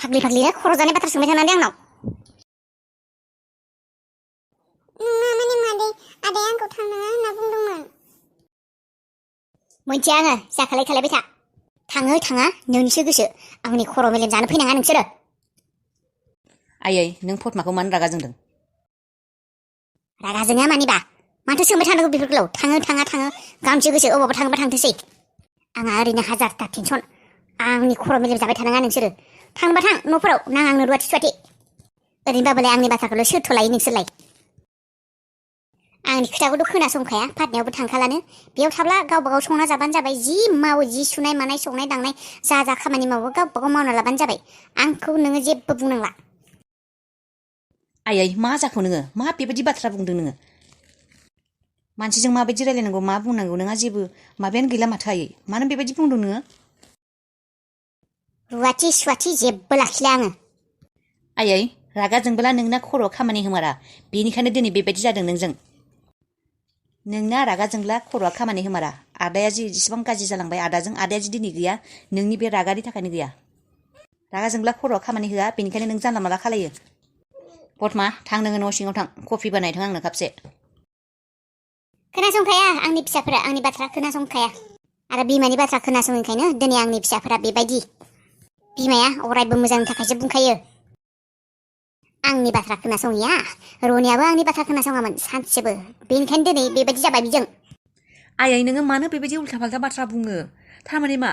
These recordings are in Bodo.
फाग्लि फाग्लिनो खर' जानाय बाथ्रा सोंबाय थानानै आंनाव नङा मादै आदाया आंखौ थांनाङा होनना बुंदोंमोन मोनथिया आङो जाखालाय खालायबाय था थाङो थाङा नोंनिसो गोसो आंनि खर' मेलेम जानो फैनाङा नोंसोरो आयै नों फटमाखौ मानो रागा जोंदों रागा जोङा मानिबा माथो सोंबाय थानांगौ बेफोरखौ थाङो थाङा थाङो गावनिसो गोसो अबावबा थाङोबा थांथोसै आंहा ओरैनो हाजारथा टेनसन आंनि खर' मेलेम जाबाय थानाङा नोंसोरो थांबा थां न'फोराव नाङा आंनो रुवाथि सुवाथि ओरैनोबाबोलाय आंनि बाथ्राखौल' सोरथ' लायो नोंसोरलाय आंनि खोथाखौथ' खोनासंखाया फाटनायावबो थांखालानो बेयाव थाब्ला गावबा गाव संना जाबानो जाबाय जि मावो जि सुनाय मानाय संनाय दांनाय जा खामानि मावो गावबा गाव मावना लाबानो जाबाय आंखौ नोङो जेबो बुंनांला आयै मा जाखो नोङो मा बेबायदि बाथ्रा बुंदों नोङो मानसिजों माबायदि रायलायनांगौ मा बुंनांगौ नोंहा जेबो माबायानो गैला माथो आयै मानो बेबायदि बुंदों नोङो रुवाथि सुवाथि जेबो लाखिला आङो आयै रागा जोंबोला नोंना खर'आव खामानि होमारा बेनिखायनो दिनै बेबायदि जादों नोंजों नोंना रागा जोंब्ला खर'आ खामानि होमारा आदाया जि जेसेबां गाज्रि जालांबाय आदाजों आदाया जि दिनै गैया नोंनि बे रागानि थाखायनो गैया रागा जोंब्ला खर'आव खामानि होआ बेनिखायनो नों जानला माला खालायो फटमा थां नोङो न' सिङाव थां कफि बानायथों आंनो कापसे खोनासंखाया आंनि फिसाफोरा आंनि बाथ्रा खोनासंखाया आरो बिमानि बाथ्रा खोनासङैखायनो दिनै आंनि फिसाफोरा बेबायदि बिमाया अरायबो मोजांनि थाखायसो बुंखायो आंनि बाथ्रा खोनासङिया रनियाबो आंनि बाथ्रा खोनासङामोन सानसेबो बेनिखायनो दिनै बेबायदि जाबाय बिजों आयै नोङो मानो बेबायदि उल्था फाल्था बाथ्रा बुङो थारमाने मा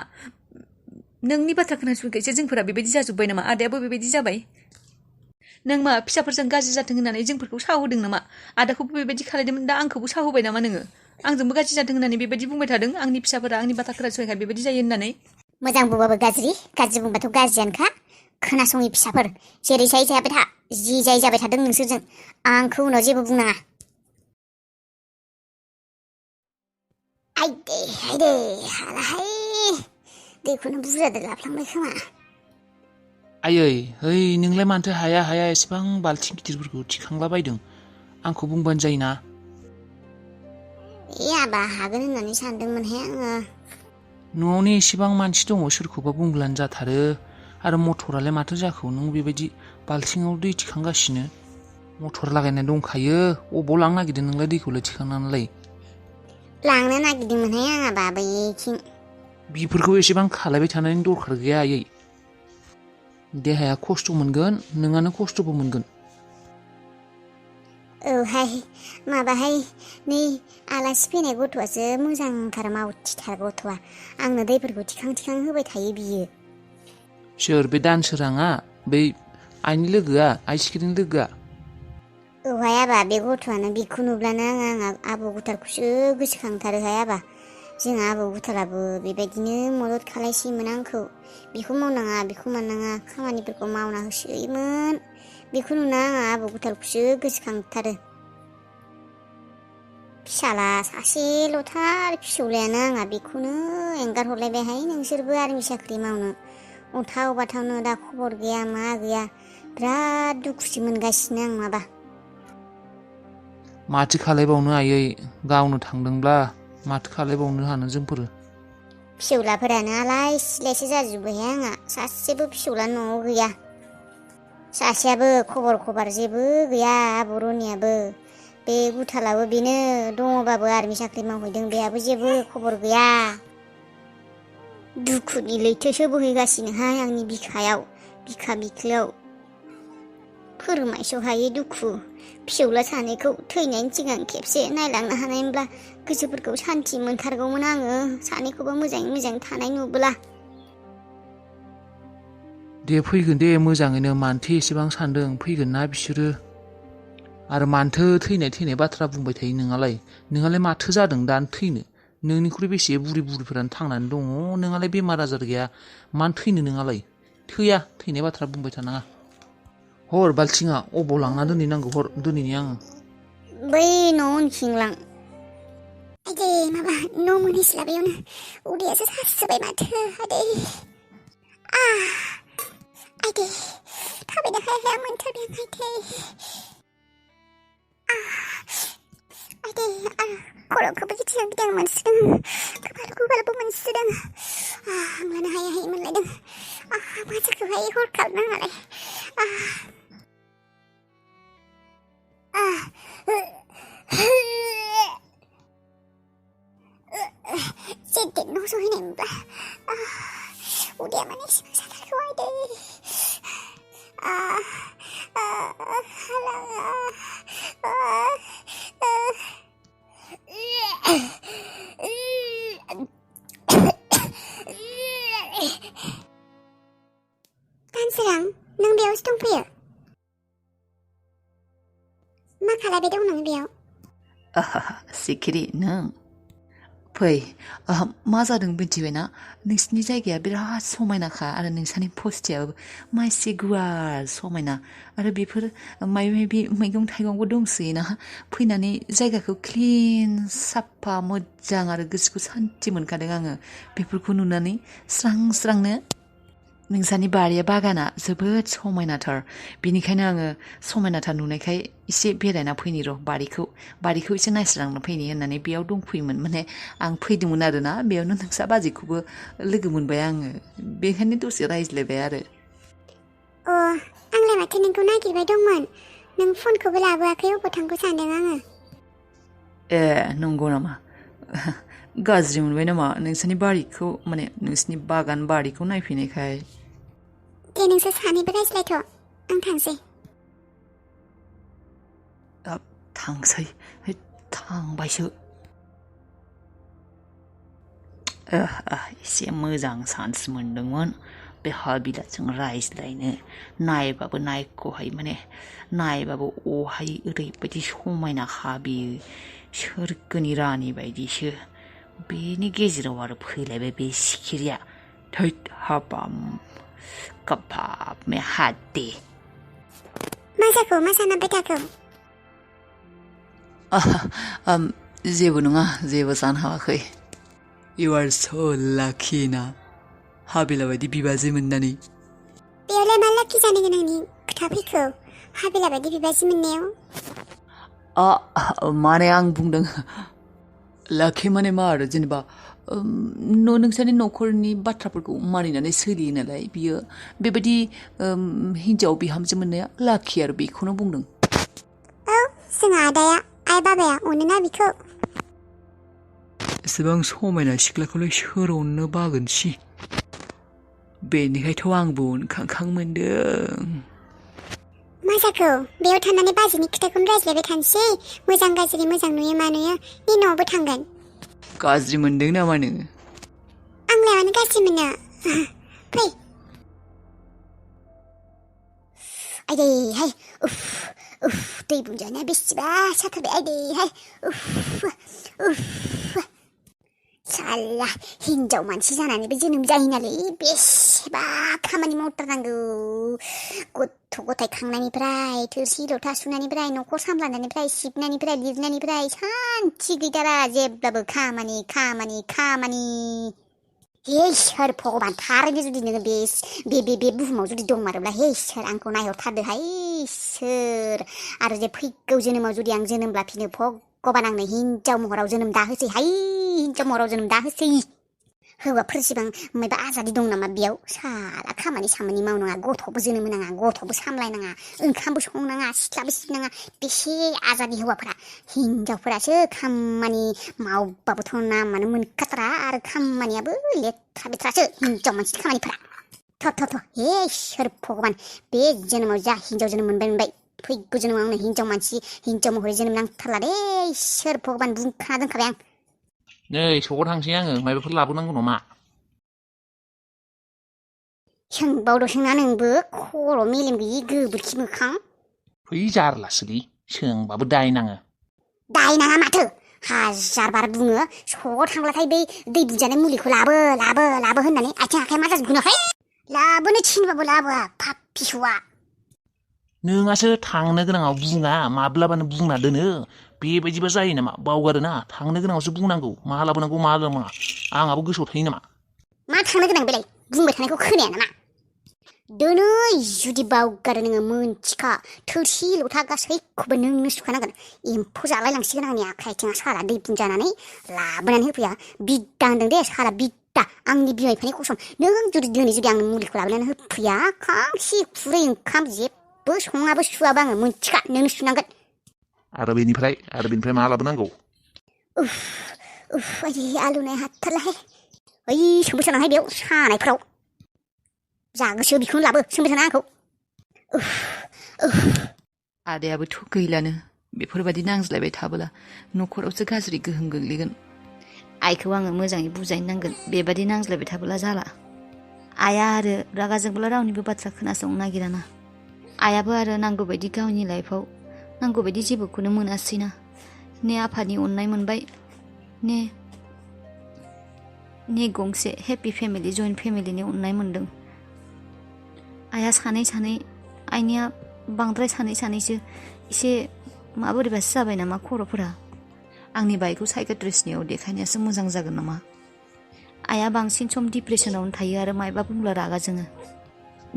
नोंनि बाथ्रा खोनासङैखायसो जोंफोरा बेबायदि जाजोब्बाय नामा आदायाबो बेबायदि जाबाय नों मा फिसाफोरजों गाज्रि जाथों होननानै जोंफोरखौ सावहोदों नामा आदाखौबो बेबायदि खालायदोंमोन दा आंखौबो सावहोबाय नामा नोङो आंजोंबो गाज्रि जाथों होननानै बेबायदि बुंबाय थादों आंनि फिसाफोरा आंनि बाथ्रा खोनासङैखाय बेबायदि जायो होननानै मोजां बुंबाबो गाज्रि बुंबाथ' गाज्रियानोखा खोनासङि फिसाफोर जेरै जाय जाबाय था जि जाय जाबाय थादों नोंसोरजों आंखौ उनाव जेबो बुंनाङा आइदे हालाहाय दैखौनो बुरजादो लाफ्लांबाय खोमा आयै है नोंलाय मानोथो हाया एसेबां बाल्थिं गिदिरफोरखौ थिखांला बायदों आंखौ बुंबानो जायोना आबा हागोन होननानै सानदोंमोनहाय आङो न'आवनो एसेबां मानसि दङ सोरखौबा बुंब्लानो जाथारो आरो मटरालाय माथो जाखो नों बेबायदि बाल्थिङाव दै थिखांगासिनो मटर लागायनाय दंखायो अबाव लांनो नागिरदों नोंलाय दैखौलाय थिखांनानैलाय लांनो नागिरदोंमोनहाय आङा बैथिं बिफोरखौ एसेबां खालायबाय थानायनि दरखार गैया आयै देहाया खस्थ' मोनगोन नोंहानो खस्थ'बो मोनगोन औहाय माबाहाय नै आलासि फैनाय गथ'आसो मोजांथार मावथिथार गथ'आ आंनो दैफोरखौ थिखां होबाय थायो बियो सोर बे दानसोराङा बै आइनि लोगोआ आइ सिखिरिनि लोगोआ औहाय आबा बे गथ'आनो बिखौ नुब्लानो आंहा आबौ गुथालखौसो गोसोखांथारोहाय आबा जोंहा आबौ गुथालाबो बेबायदिनो मदद खालायसैमोन आंखौ बेखौ मावनाङा बेखौ मावनाङा खामानिफोरखौ मावना होसोयोमोन बेखौ नुना आंहा आबौ गुथालखौसो गोसोखांथारो फिसाला सासेल'थार फिसौलायानो आंहा बेखौनो एंगार हरलायबायहाय नोंसोरबो आर्मि साख्रि मावनो अन्थाव बाथावनो दा खबर गैया मा गैया बिराद दुखुसो मोनगासिनो आं माबा माथो खालायबावनो आयै गावनो थांदोंब्ला माथो खालायबावनो हानो जोंफोरो फिसौलाफोरानो आलाय सिलायसो जाजोब्बायहाय आंहा सासेबो फिसौला न'आव गैया सासेयाबो खबर जेबो गैया आब' रनियाबो बे गुथालाबो बेनो दङबाबो आर्मि साख्रि मावहैदों बेहाबो जेबो खबर गैया दुखुनि लैथोसो बोहैगासिनोहाय आंनि बिखायाव बिखा बिख्लोआव फोरमायस' हायै दुखु फिसौला सानैखौ थैनायनि सिगां खेबसे नायलांनो हानायमोनब्ला गोसोफोरखौ सान्थि मोनथारगौमोन आङो सानैखौबो मोजाङै मोजां थानाय नुबोला दे फैगोन दे मोजाङैनो मानोथो एसेबां सान्दों फैगोन ना बिसोरो आरो मानोथो थैनाय बाथ्रा बुंबाय थायो नोंहालाय माथो जादों दानो थैनो नोंनिख्रुइ बेसे बुरिफोरानो थांनानै दङ नोंहालाय बेमार आजार गैया मानो थैनो नोंहालाय थैया थैनाय बाथ्रा बुंबाय थानाङा हर बाल्थिङा अबाव लांना दोनहैनांगौ हर दोनैनि आङो बै न' उनथिं लां आइदे माबा न' मोनहैस्लाबैयावनो उदैयासो सासोबाय माथो आइदे थाबायनो हाया मोनथारदों आइदे खर'खौबो गिदिं मोनसोदों गुबालबो मोनसोदों हां लानो हायाहाय मोनलायदों मा जाखोहाय हरखाब नाङालाय जेदेर न' सहैनायमोनबा उदैया माने सिगां साथारखौ आयदै दानसोरां नों बेयावसो दंफैयो मा खालामबाय दं नों बेयाव सिखिरि नों फै मा जादों मिथिबायना नोंसिनि जायगाया बिराद समायनाखा आरो नोंसानि पस्टियाबो मासे गुवार समायना आरो बेफोर माबा मैगं थाइगंबो दंसोयोना फैनानै जायगाखौ क्लिन साफा मोजां आरो गोसोखौ सान्थि मोनखादों आङो बेफोरखौ नुनानै स्रां स्रांनो नोंसानि बारिया बागाना जोबोद समायनाथार बेनिखायनो आङो समायनाथार नुनायखाय एसे बेरायना फैनि र' बारिखौ एसे नायस्रांनो फैनि होननानै बेयाव दंफैयोमोन माने आं फैदोंमोन आरोना बेयावनो नोंसा बाजैखौबो लोगो मोनबाय आङो बेखायनो दसे रायज्लायबाय आरो आंलाय माथो नोंखौ नागिरबाय दंमोन नों फनखौबो लाबोआखै अबाव थांखो सानदों आङो ए नंगौ नामा गाज्रि मोनबाय नामा नोंसोरनि बारिखौ माने नोंसिनि बागान बारिखौ नायफैनायखाय दे नोंसोर सानैबो रायज्लायथ' आं थांसै थांसै थांबायसो एसे मोजां चान्स मोनदोंमोन बे हाबिलाजों रायज्लायनो नायबाबो नायख'हाय माने नायबाबो अहाय ओरैबायदि समायना हाबियो सोरगोनि रानि बायदिसो बेनि गेजेराव आरो फैलायबाय बे सिखिरिया थैद हाबाम कबाब में हाथ दे मा जाखो मा सानहाबबाय थाखो जेबो नङा जेबो सानहाबाखै You are so lucky ना हाबिला बायदि बिबाजै मोननानै बेयावलाय मा लाखि जानो गोनांनि खोथा फैखो हाबिला बायदि बिबाजै मोननायाव माने आं बुंदों लाखि माने मा आरो जेनेबा नोंसानि न'खरनि बाथ्राफोरखौ मानिनानै सोलियो नालाय बियो बेबायदि हिन्जाव बिहामजो मोननाया लाखि आरो बेखौनो बुंदों औ जोंहा आदाया आइ बाबाया अनोना बिखौ एसेबां समायना सिख्लाखौलाय सोर अननो बागोनसि बेनिखायथ' आंबो उनखांखां मोनदों मा जाखो बेयाव थानानै बाजैनि खोथाखौनो रायज्लायबाय थानोसै मोजां गाज्रि मोजां नुयो मा नुयो नि न'आवबो थांगोन गाज्रि मोनदों नामा नोङो आंलाय मानो गाज्रि मोनो फै आयदैहाय उफ दै बुंजानाया बेसेबा साथारबाय आयदैहाय साला हिन्जाव मानसि जानानैबो जोनोम जाहैनालै बेसेबा खामानि मावथारनांगौ गथ' गथाय खांनायनिफ्राय थोरसि लथा सुनायनिफ्राय न'खर सामलायनायनिफ्राय सिबनायनिफ्राय लिरनायनिफ्राय सान्थि गैथारा जेब्लाबो खामानि खामानि खामानि हे सोर भगबान थारैनो जुदि नोङो बे बुहुमाव जुदि दंमारोब्ला हे सोर आंखौ नायहरथारदोहाय सोर आरो जे फैगौ जोनोमाव जुदि आं जोनोम लाफिनो भगबान आंनो हिन्जाव महराव जोनोम दाहोसैहाय हिन्जाव महराव जोनोम दाहोसै हौवाफोर सिबां माबा आजादि दं नामा बेयाव साला खामानि सामानि मावनाङा गथ'बो जोनोम होनाङा गथ'बो सामलायनाङा ओंखामबो संनाङा सिथ्लाबो सिबनाङा बेसे आजादि हौवाफोरा हिन्जावफोरासो खामानि मावबाबोथ' नामानो मोनखाथारा आरो खामानियाबो लेथ्रा बेथ्रासो हिन्जाव मानसिनि खामानिफोरा थ' हे सोर भगबान बे जोनोमाव जा हिन्जाव जोनोम मोनबाय फैगौ जोनोमाव आंनो हिन्जाव मानसि हिन्जाव महरै जोनोम नांथारला दे सोर भगबान बुंखाना दोनखाबाय आं नै स'आव थांसै आङो माबाफोर लाबोनांगौ नामा सोंबावदोसोना नोंबो खर' मेलेम गैयि गोबोरखि मोखां फै जारलासोलै सोंबाबो दाय नाङो दाय नाङा माथो हाजार बार बुङो स'आव थांब्लाथाय बै दै बुजानाय मुलिखौ लाबो होननानै आथिं आखाइ मा जाजोबगोनहाय लाबोनो थिनबाबो लाबोआ पाप्पि हौवा नोंहासो थांनो गोनाङाव बुङा माब्लाबानो बुंना दोनो बेबायदिबा जायो नामा बावगारोना थांनो गोनाङावसो बुंनांगौ मा लाबोनांगौ मा लाबोनाङा आंहाबो गोसोआव थायो नामा मा थांनो गोनां बेलाय बुंबाय थानायखौ खोनाया नामा दोनै जुदि बावगारो नोङो मोनथिखा थोरसि लथा गासैखौबो नोंनो सुखानांगोन एम्फौ जालायलांसिगोन आंनि आखाइ आथिङा साला दै बुंजानानै लाबोनानै होफैया बिद्दा होनदों दे साला बिद्दा आंनि बिमा बिफानि कसम नों जुदि आंनो मुलिखौ लाबोनानै होफैया खांसि खुरै ओंखाम जेबो सङाबो सुवाबो आङो मोनथिखा नोंनो सुनांगोन आरो बेनिफ्राय मा लाबोनांगौ उफ उफ आयै आलौनाया हाथारलाहाय ओइ सोंबाय थानांहाय बेयाव सानायफ्राव जा गोसो बेखौनो लाबो सोंबाय थाना आंखौ आदायाबोथ' गैलानो बेफोरबायदि नांज्लायबाय थाबोला न'खरावसो गाज्रि गोहोम गोग्लैगोन आइखौ आङो मोजाङै बुजायनो नांगोन बेबादि नांज्लायबाय थाबोला जाला आइया आरो रागा जोंबोला रावनिबो बाथ्रा खोनासंनो नागिराना आइयाबो आरो नांगौबायदि गावनि लाइफआव नांगौबायदि जेबोखौनो मोनासैना ने आफानि अननाय मोनबाय ने गंसे हेपि फेमिलि जइन्ट फेमिलिनि अननाय मोन्दों आइया सानै आइनिया बांद्राय सानैसो एसे माबोरैबासो जाबाय नामा खर'फोरा आंनि बाइकखौ साइकेट्रिस्टनियाव देखायनायासो मोजां जागोन नामा आइया बांसिन सम डिप्रेसनावनो थायो आरो मायबा बुंब्ला रागा जोङो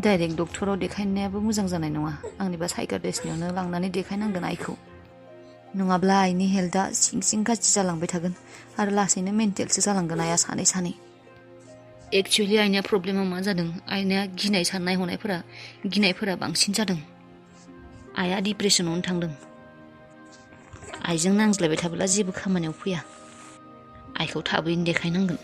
डाइरेक्ट डक्टराव देखायनायाबो मोजां जानाय नङा आंनिबा साइकेट्रिस्टनियावनो लांनानै देखायनांगोन आइखौ नङाब्ला आइनि हेल्थआ सिं गाज्रि जालांबाय थागोन आरो लासैनो मेन्टेलसो जालांगोन आइया सानै एक्सुवेलि आइनिया प्रब्लेमा मा जादों आइनिया गिनायफोरा बांसिन जादों आइया डिप्रेसनावनो थांदों आइजों नांज्लायबाय थाब्ला जेबो खामानियाव फैया आइखौ थाबैनो देखायनांगोन